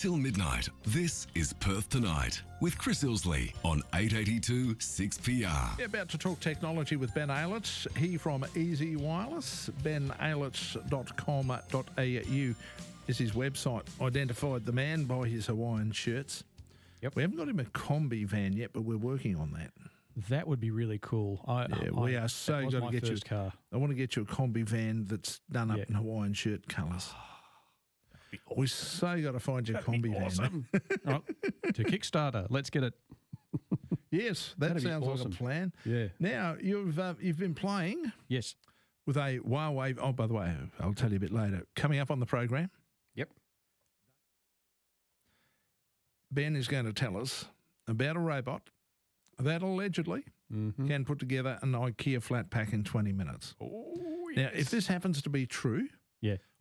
Until midnight, this is Perth Tonight with Chris Ilsley on 882 6PR. Yeah, about to talk technology with Ben Aylett. He from Easy Wireless. benaylett.com.au is his website. Identified the man by his Hawaiian shirts. Yep. We haven't got him a combi van yet, but we're working on that. That would be really cool. We are so going to get you. Car. I want to get you a combi van that's done up in Hawaiian shirt colours. We so got to find your combi van. Right, to Kickstarter, let's get it. Yes, that sounds like a plan. Yeah. Now you've been playing. Yes. With a Huawei. Oh, by the way, I'll tell you a bit later. Coming up on the program. Yep. Ben is going to tell us about a robot that allegedly can put together an IKEA flat pack in 20 minutes. Oh, yes. Now, if this happens to be true,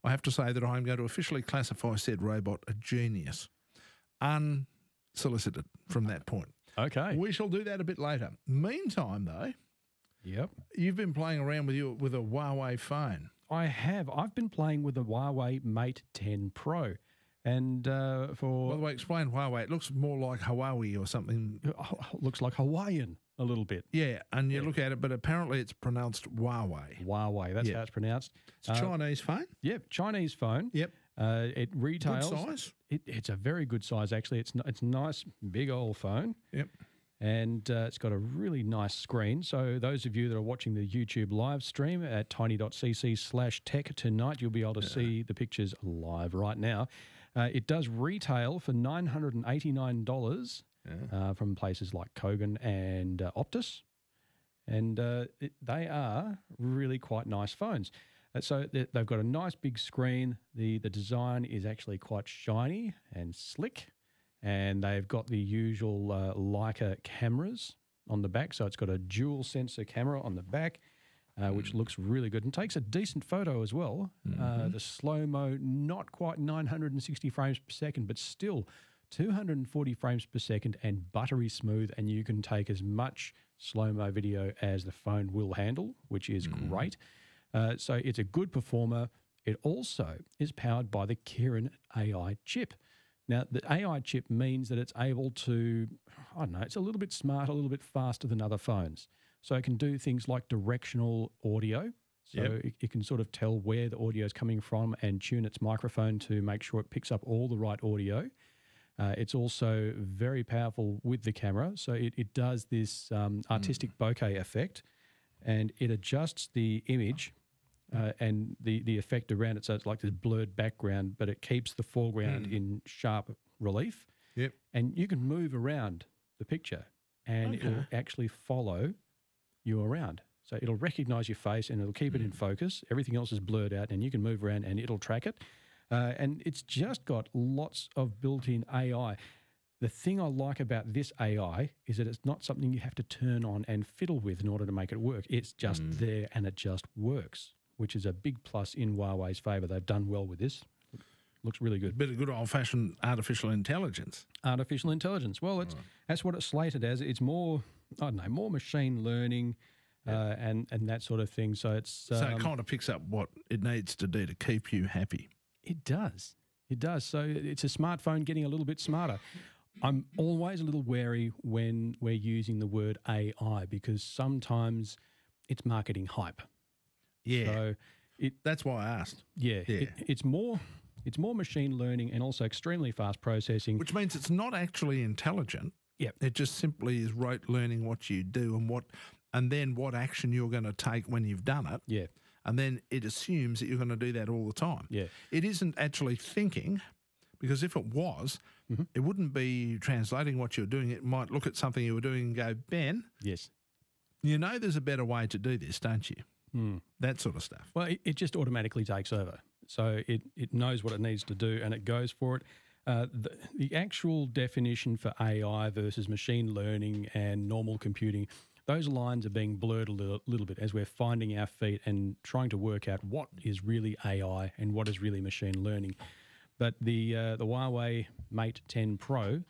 I have to say that I'm going to officially classify said robot a genius, unsolicited from that point. Okay. We shall do that a bit later. Meantime, though, you've been playing around with a Huawei phone. I have. I've been playing with the Huawei Mate 10 Pro. And By the way, explain Huawei. It looks more like Hawaii or something. Looks like Hawaiian a little bit. Yeah, and you look at it, but apparently it's pronounced Huawei. Huawei, that's how it's pronounced. It's a Chinese phone? Yep, Chinese phone. Yep. It retails. Good size? It's a very good size, actually. It's a nice, big old phone. Yep. And it's got a really nice screen. So those of you that are watching the YouTube live stream at tiny.cc/tech tonight, you'll be able to see the pictures live right now. It does retail for $989 from places like Kogan and Optus. And they are really quite nice phones. So they've got a nice big screen. The design is actually quite shiny and slick. And they've got the usual Leica cameras on the back. So it's got a dual sensor camera on the back, which looks really good and takes a decent photo as well. The slow-mo, not quite 960 frames per second, but still 240 frames per second and buttery smooth. And you can take as much slow-mo video as the phone will handle, which is great. So it's a good performer. It also is powered by the Kirin AI chip. Now, the AI chip means that it's able to, I don't know, it's a little bit smarter, a little bit faster than other phones. So it can do things like directional audio. So it can sort of tell where the audio is coming from and tune its microphone to make sure it picks up all the right audio. It's also very powerful with the camera. So it does this artistic bokeh effect, and it adjusts the image and the effect around it. So it's like this blurred background, but it keeps the foreground in sharp relief. Yep. And you can move around the picture and it'll actually follow you around. So it'll recognize your face and it'll keep it in focus. Everything else is blurred out and you can move around and it'll track it. And it's just got lots of built-in AI. The thing I like about this AI is that it's not something you have to turn on and fiddle with in order to make it work. It's just there and it just works, which is a big plus in Huawei's favour. They've done well with this. Looks really good. Bit of good old-fashioned artificial intelligence. Artificial intelligence. Well, that's what it's slated as. It's more, I don't know, more machine learning and that sort of thing. So it's so it kind of picks up what it needs to do to keep you happy. It does. It does. So it's a smartphone getting a little bit smarter. I'm always a little wary when we're using the word AI because sometimes it's marketing hype. Yeah. So that's why I asked. Yeah. It's more machine learning and also extremely fast processing. Which means it's not actually intelligent. Yeah. It just simply is rote learning what you do and then what action you're going to take when you've done it. Yeah. And then it assumes that you're going to do that all the time. Yeah. It isn't actually thinking, because if it was, it wouldn't be translating what you're doing. It might look at something you were doing and go, Ben, yes, you know there's a better way to do this, don't you? That sort of stuff. Well, it just automatically takes over. So it knows what it needs to do and it goes for it. The actual definition for AI versus machine learning and normal computing, those lines are being blurred a little bit as we're finding our feet and trying to work out what is really AI and what is really machine learning. But the Huawei Mate 10 Pro,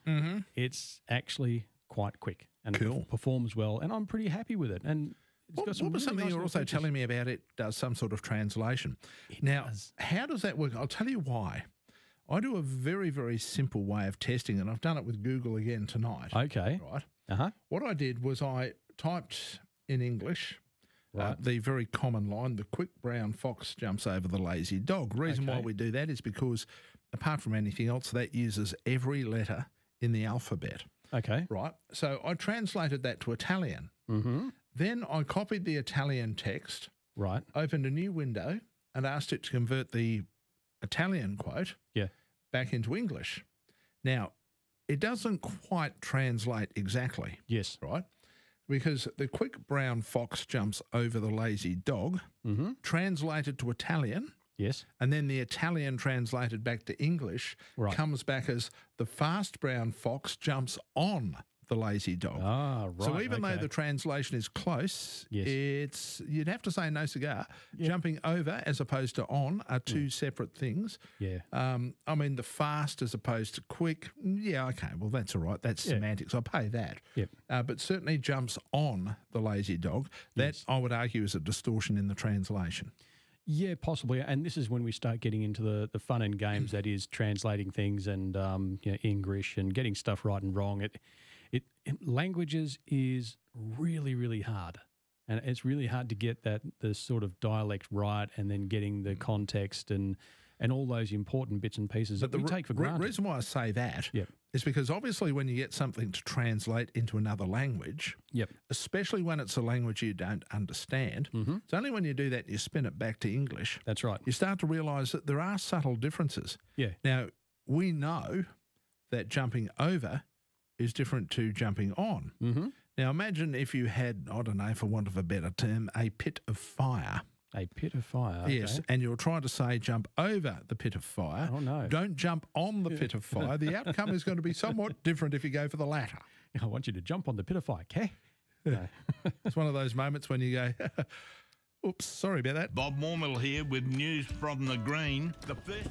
it's actually quite quick and it performs well, and I'm pretty happy with it. And it's got some what was really something nice you were also features. telling me about? It does some sort of translation. It now, does. how does that work? I'll tell you why. I do a very, very simple way of testing, and I've done it with Google again tonight. Okay. Right. What I did was I typed in English the very common line, the quick brown fox jumps over the lazy dog. Reason why we do that is because, apart from anything else, that uses every letter in the alphabet. Okay. Right. So I translated that to Italian. Then I copied the Italian text, opened a new window and asked it to convert the Italian quote back into English. Now, it doesn't quite translate exactly. Yes. Right? Because the quick brown fox jumps over the lazy dog, translated to Italian. Yes. And then the Italian translated back to English comes back as the fast brown fox jumps on the lazy dog. Ah, right. So even though the translation is close, it's you'd have to say no cigar. Jumping over as opposed to on are two separate things. Yeah. I mean, the fast as opposed to quick, okay, well, that's all right. That's semantics. I'll pay that. Yep. But certainly jumps on the lazy dog. That, I would argue, is a distortion in the translation. Yeah, possibly. And this is when we start getting into the fun and games that is translating things and English and getting stuff right and wrong. Languages is really, really hard. And it's really hard to get the sort of dialect right and then getting the context and all those important bits and pieces that we take for granted. The reason why I say that is because obviously when you get something to translate into another language, especially when it's a language you don't understand, it's only when you do that you spin it back to English. That's right. You start to realise that there are subtle differences. Yeah. Now, we know that jumping over is different to jumping on. Now, imagine if you had, I don't know, for want of a better term, a pit of fire. A pit of fire. Yes, and you're trying to say jump over the pit of fire. Oh, no. Don't jump on the pit of fire. The outcome is going to be somewhat different if you go for the latter. I want you to jump on the pit of fire, okay? No. It's one of those moments when you go, oops, sorry about that. Bob Mormill here with news from the green. The first...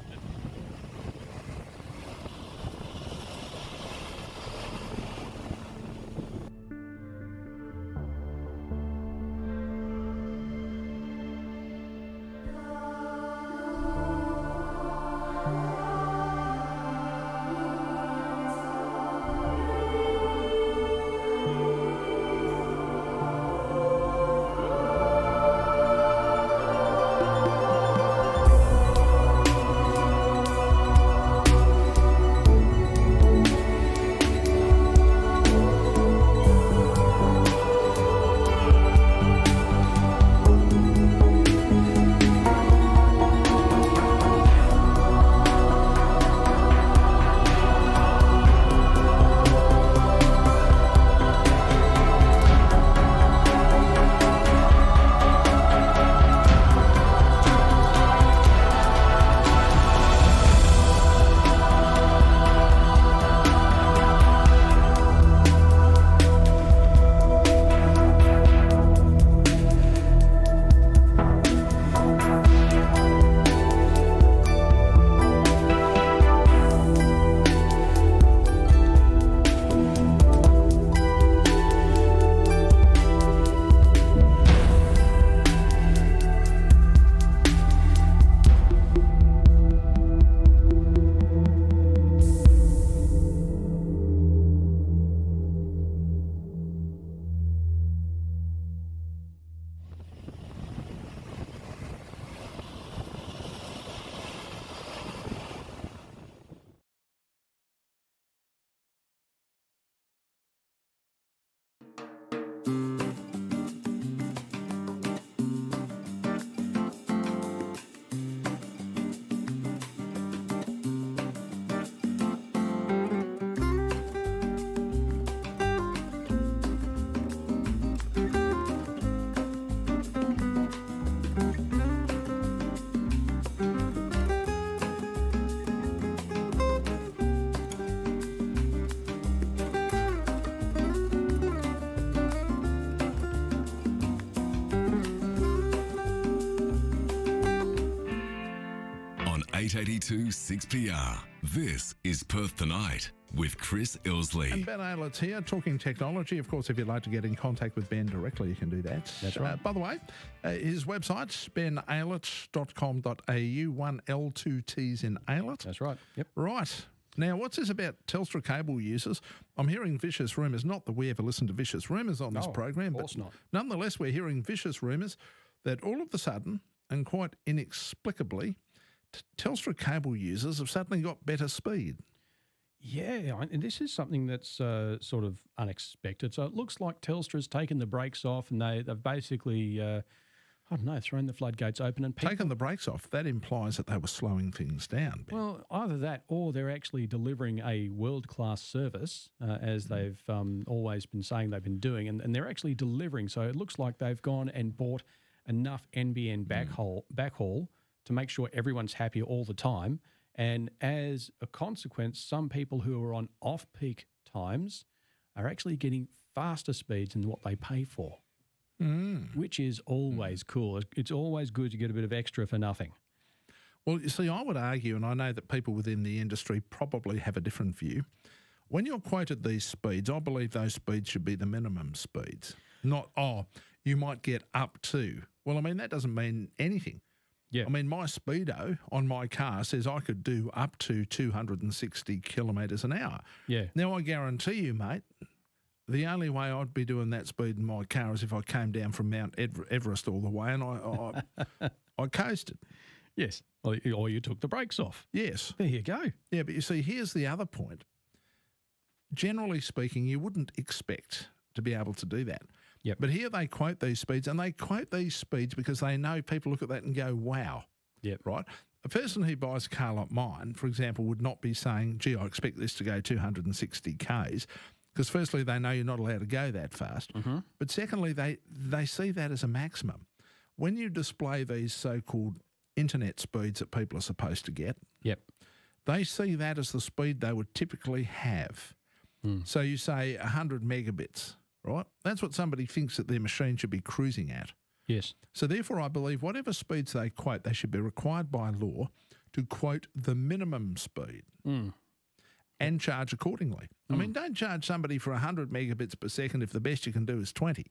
On 882 6PR, this is Perth Tonight. with Chris Ilsley. And Ben Aylett here, talking technology. Of course, if you'd like to get in contact with Ben directly, you can do that. That's right. By the way, his website, benaylett.com.au, 1 L 2 T's in Aylett. That's right. Yep. Right. Now, what's this about Telstra cable users? I'm hearing vicious rumours. Not that we ever listen to vicious rumours on this program, of course but not. Nonetheless, we're hearing vicious rumours that all of a sudden, and quite inexplicably, Telstra cable users have suddenly got better speed. Yeah, and this is something that's sort of unexpected. So it looks like Telstra's taken the brakes off and they've basically, thrown the floodgates open and people... Taken the brakes off, that implies that they were slowing things down, Ben. Well, either that or they're actually delivering a world-class service, as they've always been saying they've been doing, and they're actually delivering. So it looks like they've gone and bought enough NBN backhaul to make sure everyone's happy all the time. And as a consequence, some people who are on off-peak times are actually getting faster speeds than what they pay for, which is always cool. It's always good to get a bit of extra for nothing. Well, you see, I would argue, and I know that people within the industry probably have a different view, when you're quoted these speeds, I believe those speeds should be the minimum speeds, not, you might get up to. Well, I mean, that doesn't mean anything. Yeah. I mean, my speedo on my car says I could do up to 260 kilometres an hour. Yeah. Now, I guarantee you, mate, the only way I'd be doing that speed in my car is if I came down from Mount Everest all the way and I coasted. Yes. Or you took the brakes off. Yes. There you go. Yeah, but you see, here's the other point. Generally speaking, you wouldn't expect to be able to do that. Yep. But here they quote these speeds, and they quote these speeds because they know people look at that and go, wow. Yep. Right? A person who buys a car like mine, for example, would not be saying, gee, I expect this to go 260 Ks, because firstly, they know you're not allowed to go that fast. Mm-hmm. But secondly, they see that as a maximum. When you display these so-called internet speeds that people are supposed to get, yep, they see that as the speed they would typically have. So you say 100 megabits, right? That's what somebody thinks that their machine should be cruising at. Yes. So therefore, I believe whatever speeds they quote, they should be required by law to quote the minimum speed and charge accordingly. I mean, don't charge somebody for 100 megabits per second if the best you can do is 20.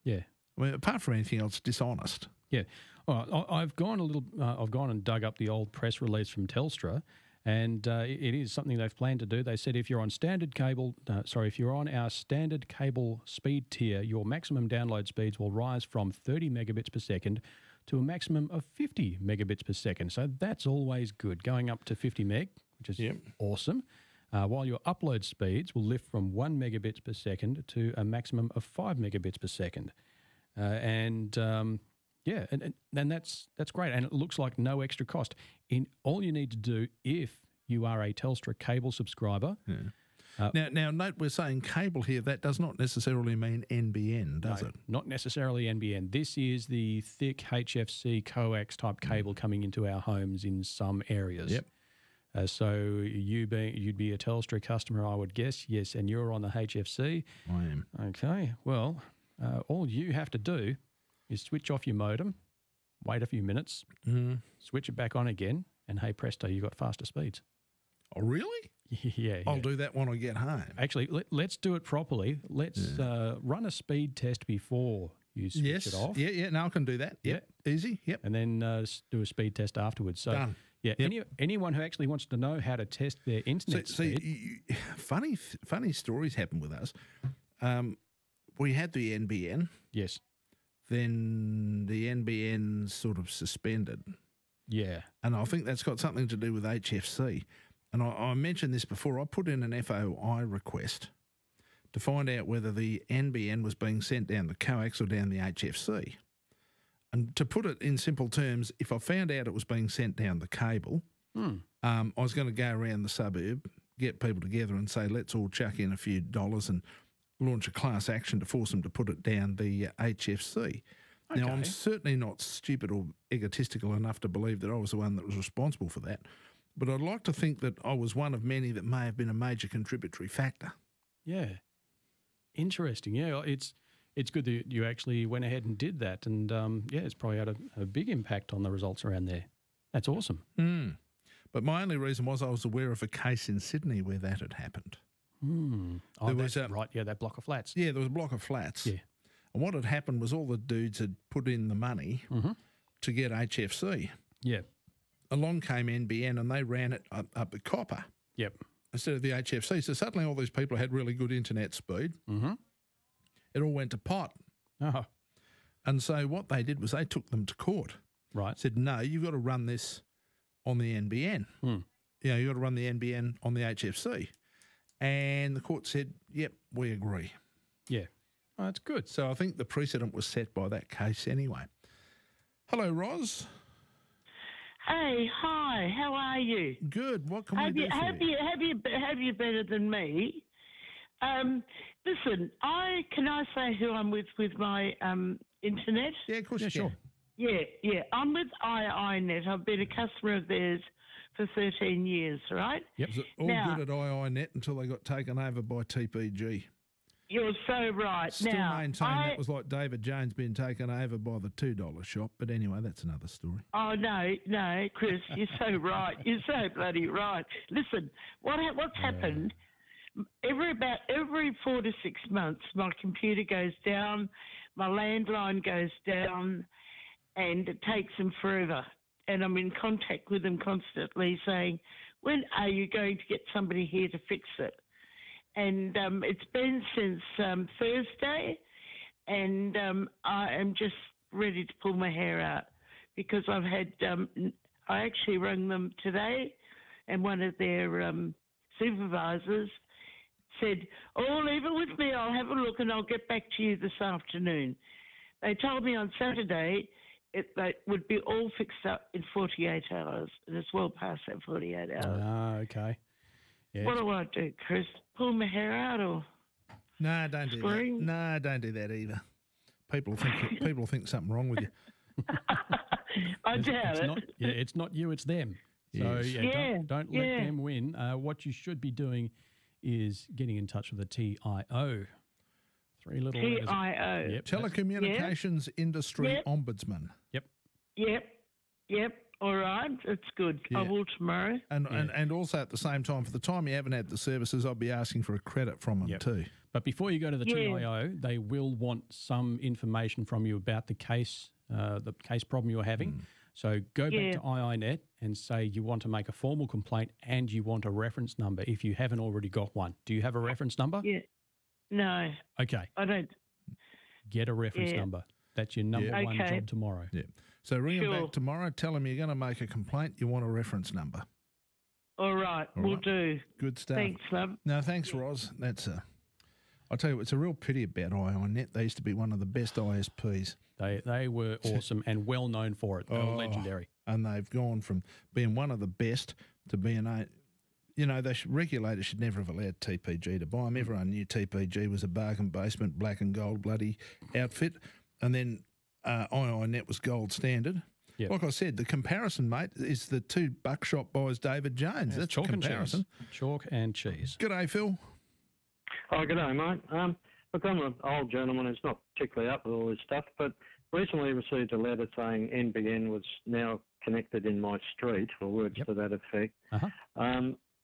Yeah. I mean, apart from anything else, dishonest. Yeah. All right. I've gone and dug up the old press release from Telstra, and it is something they've planned to do. They said if you're on if you're on our standard cable speed tier, your maximum download speeds will rise from 30 megabits per second to a maximum of 50 megabits per second. So that's always good, going up to 50 meg, which is awesome. While your upload speeds will lift from 1 megabits per second to a maximum of 5 megabits per second. And that's great. And it looks like no extra cost. All you need to do if you are a Telstra cable subscriber. Yeah. Now, note we're saying cable here. That does not necessarily mean NBN, does it? Not necessarily NBN. This is the thick HFC coax type cable coming into our homes in some areas. Yep. So you'd be a Telstra customer, I would guess. Yes, and you're on the HFC. I am. Okay. Well, all you have to do is switch off your modem, wait a few minutes, switch it back on again, and hey presto, you got faster speeds. Oh, really? Yeah. I'll do that when I get home. Actually, let's do it properly. Let's run a speed test before you switch it off. Yeah. No, I can do that. Yep. Easy. Yep. And then do a speed test afterwards. So, done. Yeah. Yep. Anyone who actually wants to know how to test their internet speed. Funny stories happen with us. We had the NBN. Yes. Then the NBN sort of suspended. Yeah. And I think that's got something to do with HFC. And I mentioned this before. I put in an FOI request to find out whether the NBN was being sent down the coax or down the HFC. And to put it in simple terms, if I found out it was being sent down the cable, I was going to go around the suburb, get people together and say, let's all chuck in a few dollars and launch a class action to force them to put it down the HFC. Okay. Now, I'm certainly not stupid or egotistical enough to believe that I was the one that was responsible for that, but I'd like to think that I was one of many that may have been a major contributory factor. Yeah. Interesting. Yeah, it's good that you actually went ahead and did that, and it's probably had a big impact on the results around there. That's awesome. But my only reason was I was aware of a case in Sydney where that had happened. Oh, There was right. Yeah, that block of flats. Yeah, there was a block of flats. Yeah. And what had happened was all the dudes had put in the money to get HFC. Yeah. Along came NBN and they ran it up the copper Yep. instead of the HFC. So suddenly all these people had really good internet speed. It all went to pot. Oh, And so what they did was they took them to court. right. Said, no, you've got to run this on the NBN. You've got to run the NBN on the HFC. And the court said, yep, we agree. Yeah. Oh, that's good. So I think the precedent was set by that case anyway. Hello, Roz. Hey, hi. How are you? Good. What can we do for you? Have you better than me? Listen, can I say who I'm with my internet? Yeah, of course you sure. can. Yeah. I'm with iiNet. I've been a customer of theirs for 13 years, right? Yep. Was it all good at iiNet until they got taken over by TPG? You're so right. Still maintain that was like David Jones being taken over by the $2 shop. But anyway, that's another story. Oh, no, Chris, you're so right. You're so bloody right. Listen, what's happened, every 4 to 6 months, my computer goes down, my landline goes down, and it takes them forever. And I'm in contact with them constantly saying, when are you going to get somebody here to fix it? And it's been since Thursday, and I am just ready to pull my hair out because I've had, I actually rang them today, and one of their supervisors said, oh, leave it with me, I'll have a look and I'll get back to you this afternoon. They told me on Saturday that would be all fixed up in 48 hours, and it's well past that 48 hours. Ah, okay. Yeah. What do I do, Chris? Pull my hair out or? No, don't do that. No, don't do that either. People think something wrong with you. I doubt it. It's not you, it's them. So don't let them win. What you should be doing is getting in touch with the TIO. 3 little letters. TIO. Yep. Telecommunications Industry Ombudsman. Yep. All right, that's good. Yeah. I will tomorrow. And also at the same time, for the time you haven't had the services, I'll be asking for a credit from them too. But before you go to the TIO, they will want some information from you about the case problem you're having. So go back to iiNet and say you want to make a formal complaint and you want a reference number if you haven't already got one. Do you have a reference number? Yeah. No. Okay. I don't. Get a reference number. That's your number one job tomorrow. Yeah. So ring them back tomorrow. Tell them you're going to make a complaint. You want a reference number. All right. We'll do. Good stuff. Thanks, love. No, thanks, Roz. I'll tell you, it's a real pity about iiNet. They used to be one of the best ISPs. They were awesome and well known for it. They were legendary. And they've gone from being one of the best to being regulators should never have allowed TPG to buy them. Everyone knew TPG was a bargain basement, black and gold bloody outfit. And then iiNet was gold standard. Yep. Like I said, the comparison, mate, is the 2 buckshop boys, David Jones. That's chalk a comparison. And cheese. Chalk and cheese. G'day, Phil. Oh, g'day, mate. Look, I'm an old gentleman who's not particularly up with all this stuff, but recently received a letter saying NBN was now connected in my street, or words to that effect.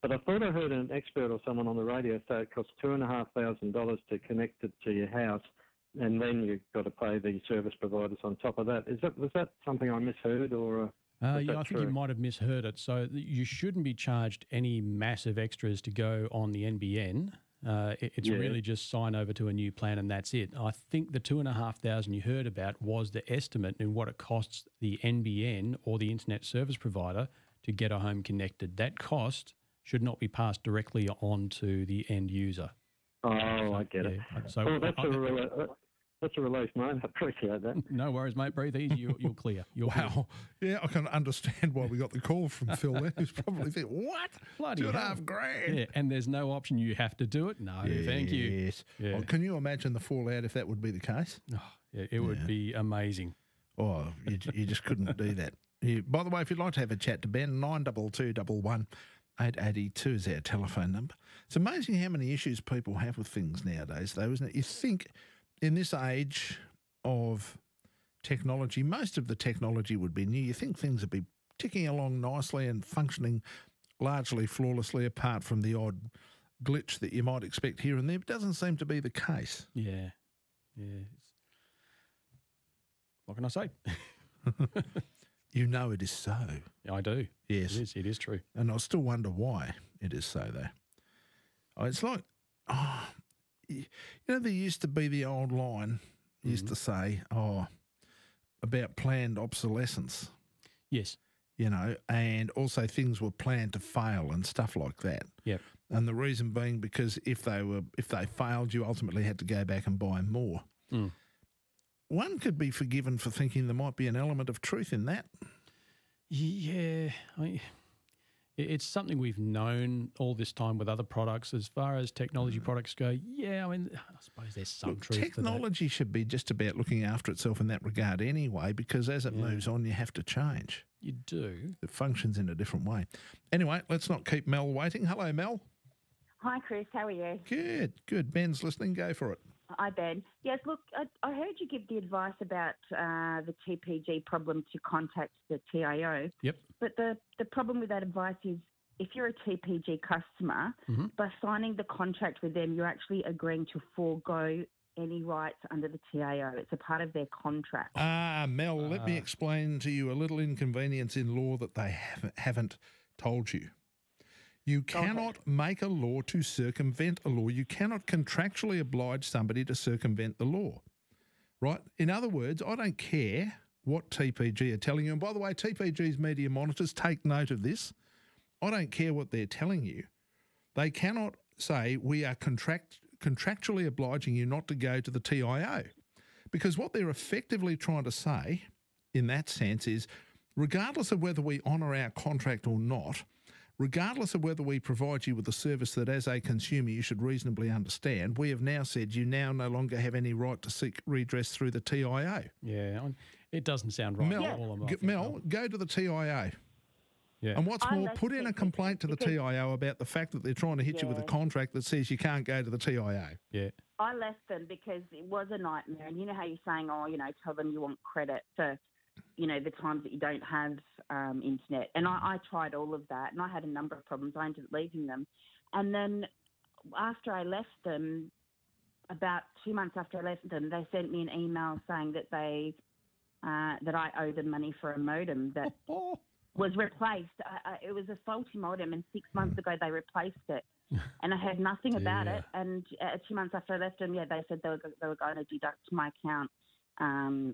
But I thought I heard an expert or someone on the radio say it costs $2,500 to connect it to your house, and then you've got to pay the service providers on top of that. Was that something I misheard, or? I think you might have misheard it. So you shouldn't be charged any massive extras to go on the NBN. It's really just sign over to a new plan and that's it. I think the $2,500 you heard about was the estimate in what it costs the NBN or the internet service provider to get a home connected. That cost should not be passed directly on to the end user. Oh, I get it. So that's a relief, mate. I appreciate that. No worries, mate. Breathe easy. You'll clear. Wow. Yeah, I can understand why we got the call from Phil there. He's probably thinking, what? Bloody $2,500. Yeah, and there's no option you have to do it? No, thank you. Yes. Yeah. Well, can you imagine the fallout if that would be the case? Oh, yeah, it would be amazing. Oh, you just couldn't do that. By the way, if you'd like to have a chat to Ben, 92211 882 is our telephone number. It's amazing how many issues people have with things nowadays, though, isn't it? You think in this age of technology, most of the technology would be new. You think things would be ticking along nicely and functioning largely flawlessly, apart from the odd glitch that you might expect here and there. But doesn't seem to be the case. Yeah. What can I say? You know it is so. Yeah, I do. Yes. It is true. And I still wonder why it is so, though. Oh, it's like, you know, there used to be the old line used to say, about planned obsolescence. Yes. You know, and also things were planned to fail and stuff like that. Yep. And the reason being because if they failed, you ultimately had to go back and buy more. Mm. One could be forgiven for thinking there might be an element of truth in that. Yeah, it's something we've known all this time with other products. As far as technology products go, yeah, I mean, I suppose there's some truth to that. Technology should be just about looking after itself in that regard anyway, because as it moves on, you have to change. You do. It functions in a different way. Anyway, let's not keep Mel waiting. Hello, Mel. Hi, Chris. How are you? Good. Ben's listening. Go for it. Hi, Ben. Yes, look, I heard you give the advice about the TPG problem to contact the TIO. Yep. But the problem with that advice is if you're a TPG customer, by signing the contract with them, you're actually agreeing to forego any rights under the TIO. It's a part of their contract. Mel, let me explain to you a little inconvenience in law that they haven't told you. You cannot make a law to circumvent a law. You cannot contractually oblige somebody to circumvent the law, right? In other words, I don't care what TPG are telling you. And by the way, TPG's media monitors, take note of this. I don't care what they're telling you. They cannot say we are contractually obliging you not to go to the TIO, because what they're effectively trying to say in that sense is regardless of whether we honour our contract or not, regardless of whether we provide you with a service that as a consumer you should reasonably understand, we have now said you now no longer have any right to seek redress through the TIO. Yeah, it doesn't sound right. Mel, go to the TIO. Yeah. And what's more, put in a complaint to the TIO about the fact that they're trying to hit you with a contract that says you can't go to the TIO. Yeah. I left them because it was a nightmare. And you know how you're saying, tell them you want credit for, the times that you don't have internet. And I tried all of that, and I had a number of problems. I ended up leaving them. And then after I left them, about 2 months after I left them, they sent me an email saying that that I owe them money for a modem that was replaced. It was a faulty modem, and 6 months ago they replaced it. And I heard nothing about it. And 2 months after I left them, they said they were going to deduct my account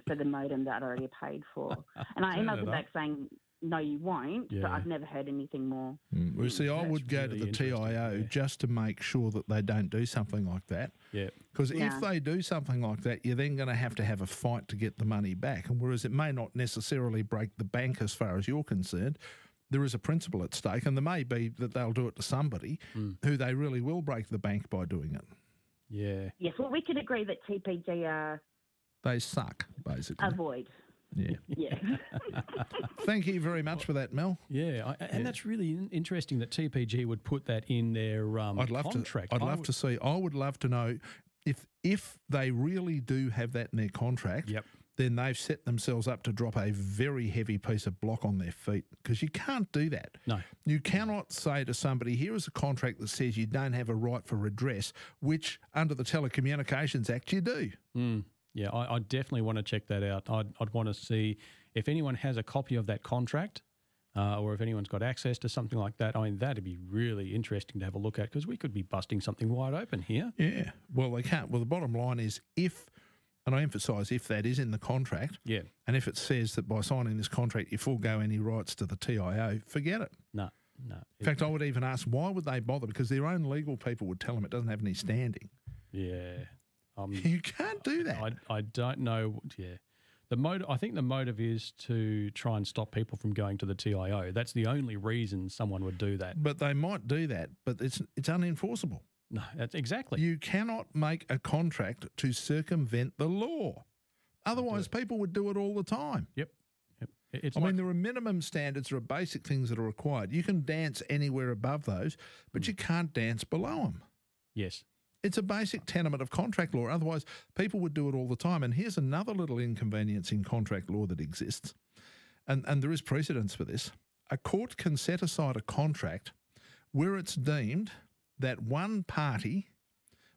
for the modem that I'd already paid for. And I emailed them back saying, no, you won't, but I've never heard anything more. Well, see, I would go to the TIO just to make sure that they don't do something like that. Yeah. Because if they do something like that, you're then going to have a fight to get the money back. And whereas it may not necessarily break the bank as far as you're concerned, there is a principle at stake, and there may be that they'll do it to somebody who they really will break the bank by doing it. Yeah. Yes, well, we can agree that TPG they suck, basically. Avoid. Yeah. Yeah. Thank you very much for that, Mel. Yeah, and that's really interesting that TPG would put that in their contract. I would love to know if they really do have that in their contract. Yep. Then they've set themselves up to drop a very heavy piece of block on their feet, because you can't do that. No. You cannot say to somebody, here is a contract that says you don't have a right for redress, which under the Telecommunications Act you do. Yeah, I definitely want to check that out. I'd want to see if anyone has a copy of that contract or if anyone's got access to something like that. I mean, that'd be really interesting to have a look at, because we could be busting something wide open here. Yeah. Well, they can't. Well, the bottom line is if, and I emphasise if that is in the contract, and if it says that by signing this contract you forego any rights to the TIO, forget it. No. In fact, I would even ask, why would they bother? Because their own legal people would tell them it doesn't have any standing. Yeah. You can't do that. I don't know. Yeah. I think the motive is to try and stop people from going to the TIO. That's the only reason someone would do that. But they might do that, but it's unenforceable. No, that's exactly. You cannot make a contract to circumvent the law. Otherwise, people would do it all the time. Yep. I mean, there are minimum standards, there are basic things that are required. You can dance anywhere above those, but you can't dance below them. Yes. It's a basic tenement of contract law. Otherwise, people would do it all the time. And here's another little inconvenience in contract law that exists. and there is precedence for this, a court can set aside a contract where it's deemed that one party,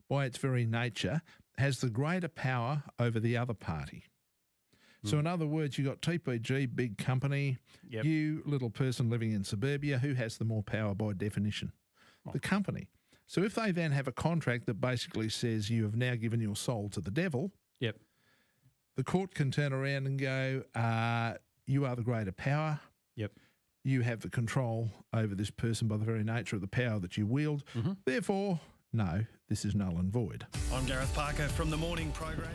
by its very nature, has the greater power over the other party. So in other words, you've got TPG, big company, you little person living in suburbia, who has the more power by definition? The company. So if they then have a contract that basically says you have now given your soul to the devil, the court can turn around and go, you are the greater power. You have the control over this person by the very nature of the power that you wield. Therefore, no, this is null and void. I'm Gareth Parker from the morning program.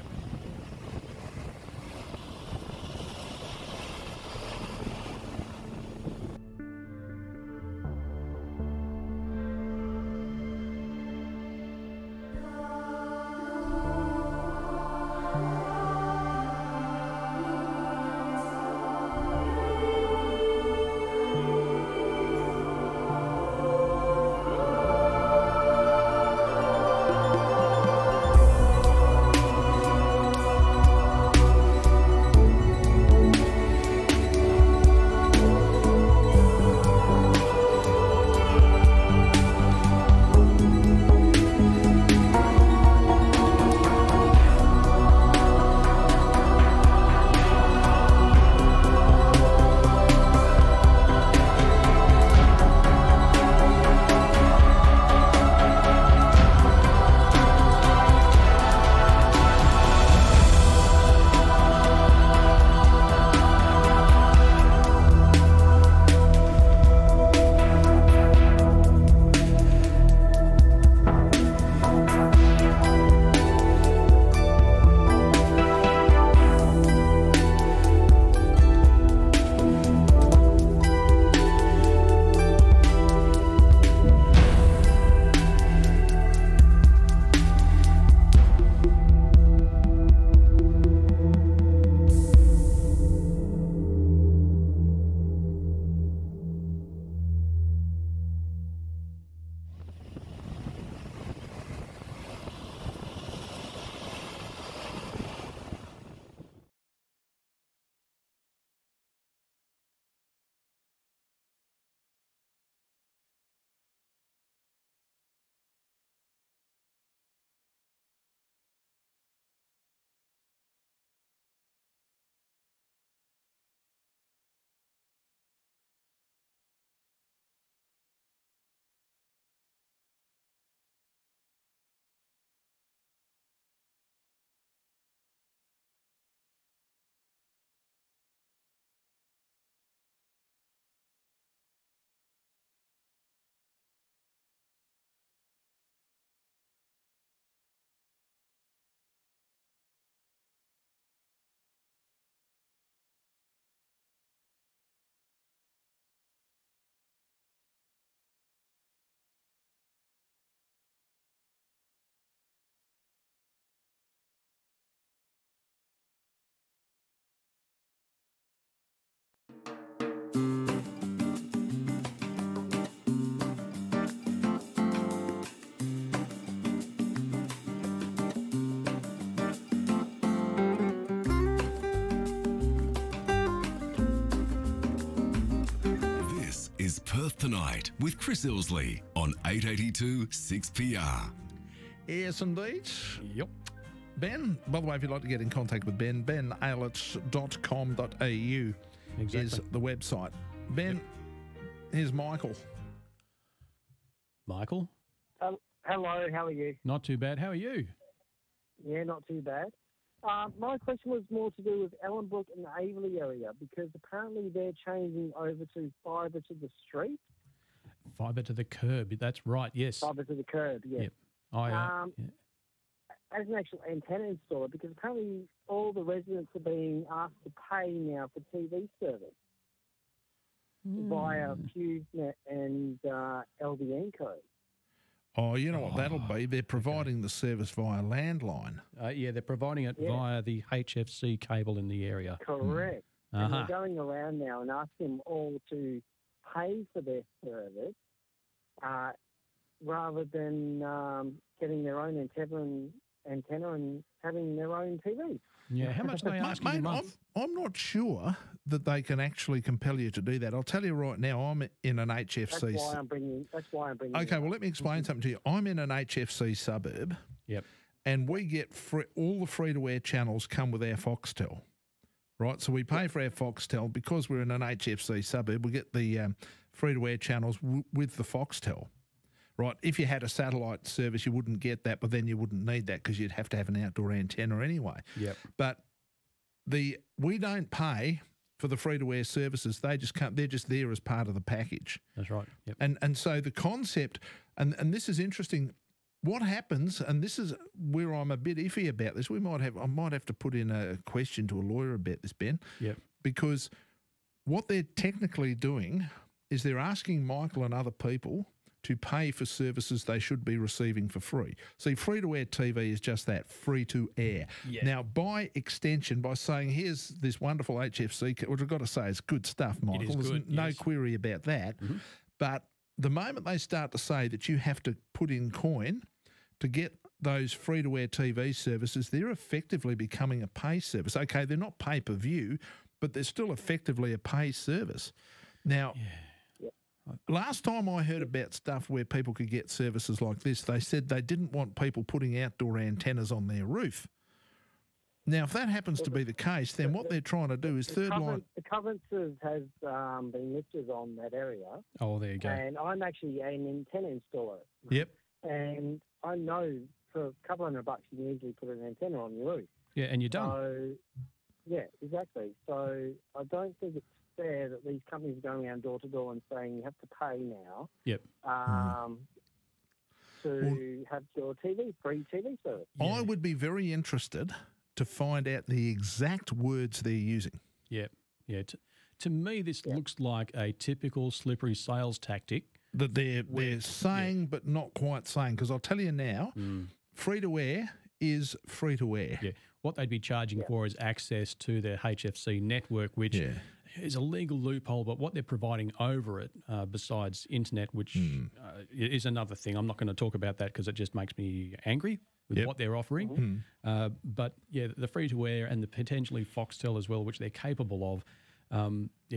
Perth Tonight with Chris Ilsley on 882 6PR. Yes, indeed. Yep. Ben, by the way, if you'd like to get in contact with Ben, benailets.com.au is the website. Ben, here's Michael. Michael? Hello, how are you? Not too bad. How are you? Yeah, not too bad. My question was more to do with Ellenbrook and the Aveley area, because apparently they're changing over to fibre to the street. Fibre to the curb, that's right, yes. Fibre to the curb, yeah. Yep. As an actual antenna installer, because apparently all the residents are being asked to pay now for TV service via FuseNet and LVN code. Oh, you know what that'll be? They're providing the service via landline. Yeah, they're providing it via the HFC cable in the area. Correct. And they're going around now and asking them all to pay for their service rather than getting their own antenna and having their own TV. Yeah, how much are they asking a month? I'm not sure that they can actually compel you to do that. I'll tell you right now, I'm in an HFC. That's why I'm bringing. Okay, well, let me explain something to you. I'm in an HFC suburb. Yep. And we get all the free-to-air channels come with our Foxtel, right? So we pay for our Foxtel because we're in an HFC suburb. We get the free-to-air channels with the Foxtel, right? If you had a satellite service, you wouldn't get that, but then you wouldn't need that because you'd have to have an outdoor antenna anyway. Yep. But we don't pay for the free-to-air services. They just come. They're just there as part of the package. That's right. Yep. And so the concept, and this is interesting. What happens, and this is where I'm a bit iffy about this. I might have to put in a question to a lawyer about this, Ben. Yep. Because what they're technically doing is they're asking Michael and other people to pay for services they should be receiving for free. See, free-to-air TV is just that, free-to-air. Yeah. Now, by extension, by saying, here's this wonderful HFC, which I've got to say is good stuff, Michael. It is good, There's no yes. query about that. Mm-hmm. But the moment they start to say that you have to put in coin to get those free-to-air TV services, they're effectively becoming a pay service. Okay, they're not pay-per-view, but they're still effectively a pay service. Now, last time I heard about stuff where people could get services like this, they said they didn't want people putting outdoor antennas on their roof. Now, if that happens to be the case, then what they're trying to do is The covenances has been lifted on that area. Oh, there you go. And I'm actually an antenna installer. Yep. And I know for a couple $100 you can easily put an antenna on your roof. Yeah, and you're done. So, yeah, exactly. So I don't think it's fair that these companies are going around door to door and saying you have to pay now. Yep. To have your free TV service. Yeah. I would be very interested to find out the exact words they're using. Yeah, yeah. To me, this looks like a typical slippery sales tactic. That they're saying but not quite saying. Because I'll tell you now, free-to-air is free-to-air. Yeah. What they'd be charging for is access to their HFC network, which is a legal loophole, but what they're providing over it, besides internet, which is another thing. I'm not going to talk about that because it just makes me angry with what they're offering. But, yeah, the free-to-air and the potentially Foxtel as well, which they're capable of,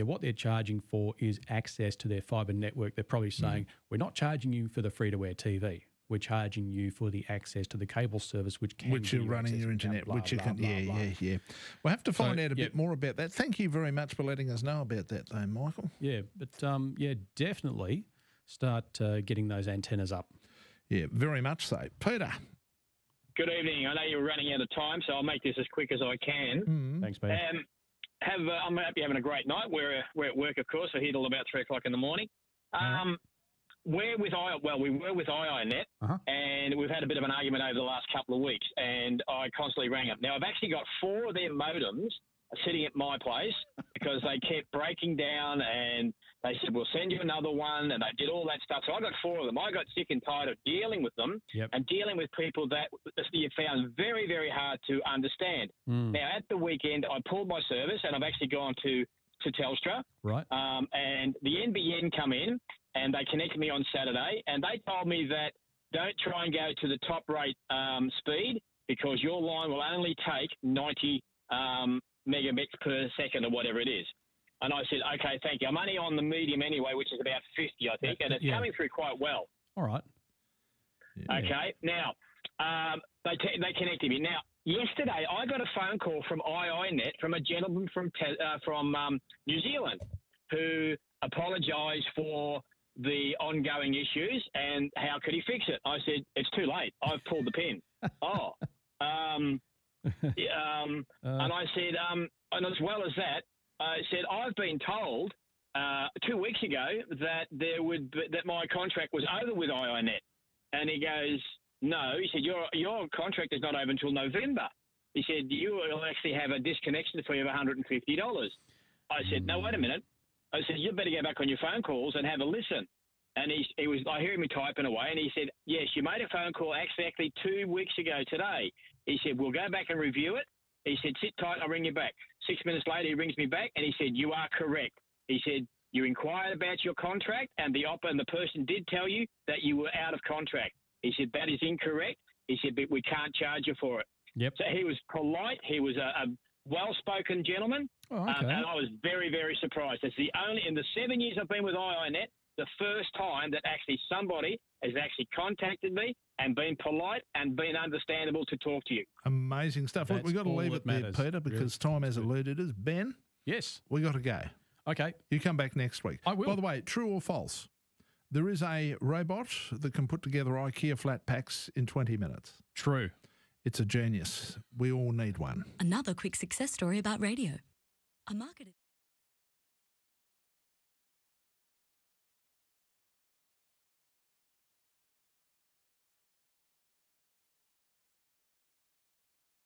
what they're charging for is access to their fibre network. They're probably saying, we're not charging you for the free-to-air TV. We're charging you for the access to the cable service, which you're running your internet, blah, which you blah, can, blah, blah. We'll have to find out a bit more about that. Thank you very much for letting us know about that, though, Michael. Yeah, but definitely start getting those antennas up. Yeah, very much so. Peter. Good evening. I know you're running out of time, so I'll make this as quick as I can. Thanks, Peter. I'm happy you're having a great night. We're at work, of course. We're here till about 3 o'clock in the morning. We were with IINet, and we've had a bit of an argument over the last couple of weeks, and I constantly rang up. Now, I've actually got 4 of their modems sitting at my place because they kept breaking down, and they said, we'll send you another one, and they did all that stuff. So I got 4 of them. I got sick and tired of dealing with them and dealing with people that you found very, very hard to understand. Now, at the weekend, I pulled my service, and I've actually gone to Telstra. Right. And the NBN come in, and they connected me on Saturday, and they told me that don't try and go to the top rate speed because your line will only take 90 megabits per second or whatever it is. And I said, okay, thank you. I'm only on the medium anyway, which is about 50, I think, and it's coming through quite well. All right. Yeah. Okay. Now, they connected me. Now, yesterday I got a phone call from IINet from a gentleman from New Zealand who apologised for the ongoing issues and how could he fix it. I said, it's too late. I've pulled the pin. And I said, and as well as that, I said, I've been told 2 weeks ago that that my contract was over with IINet. And he goes, no. He said, your contract is not over until November. He said, you will actually have a disconnection fee of $150. I said, no, wait a minute. I said, you better go back on your phone calls and have a listen. And I hear him typing away, and he said, yes, you made a phone call exactly 2 weeks ago today. He said, we'll go back and review it. He said, sit tight, I'll ring you back. 6 minutes later, he rings me back, and he said, you are correct. He said, you inquired about your contract, and the person did tell you that you were out of contract. He said, that is incorrect. He said, but we can't charge you for it. Yep. So he was polite. He was a well-spoken gentleman. Oh, okay. And I was very, very surprised. It's the only, in the 7 years I've been with IINet, the first time that actually somebody has actually contacted me and been polite and been understandable to talk to you. Amazing stuff. Look, we've got to leave it there, Peter, because time has eluded us. Ben? Yes. We got to go. Okay. You come back next week. I will. By the way, true or false? There is a robot that can put together IKEA flat packs in 20 minutes. True. It's a genius. We all need one. Another quick success story about radio. A marketer